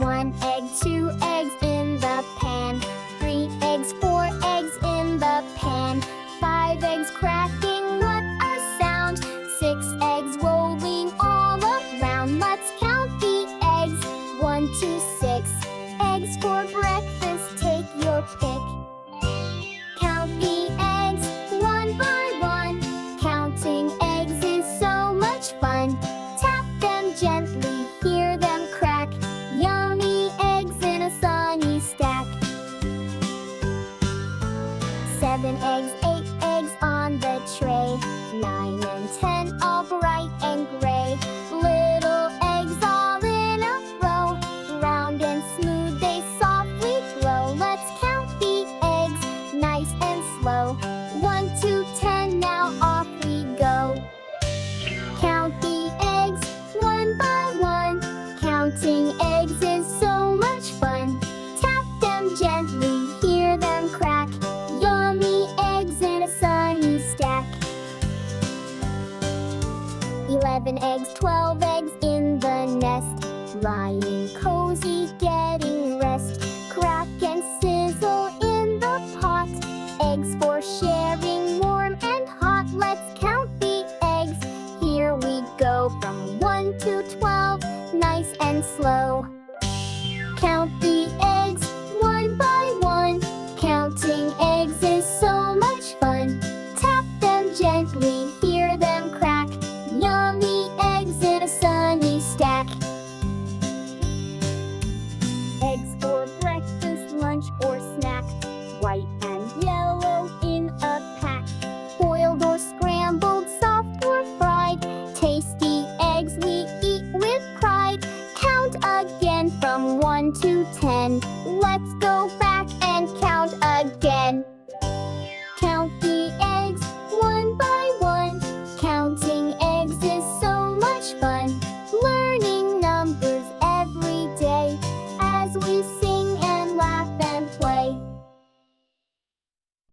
1 egg, 2 eggs in the pan, 3 eggs, 4 eggs in the pan, 5 eggs cracking, what a sound, 6 eggs rolling all around. Let's count the eggs, 1 to 6. Eggs for breakfast, take your pick. Count the eggs, one by one. Counting eggs is so much fun. Tap them gently, hear them crack. Yummy eggs in a sunny stack. 7 eggs, 8 eggs on the tray, 9 and 10 all bright and gray. Little eggs all in a row, round and smooth they softly glow. Let's count the eggs, nice and slow. 1 to 10, now off we go. Count the eggs, one by one. Counting eggs is so much fun. Tap them gently, hear them crack. Yummy eggs in a sunny stack. 11 eggs, 12 eggs in the nest, lying cozy, getting rest. Crack and sizzle in the pot, eggs for sharing, warm and hot. Let's count the eggs, here we go. From 1 to 12, nice and slow. Count the eggs, one by one. Counting eggs is so much fun. Tap them gently, hear them crack. Yummy eggs in a sunny stack. Eggs for breakfast, lunch, or snack, white and yellow in a pack. Boiled or scrambled, soft or fried, tasty eggs we eat with pride. Count again from 1 to 10. Let's go back and count again.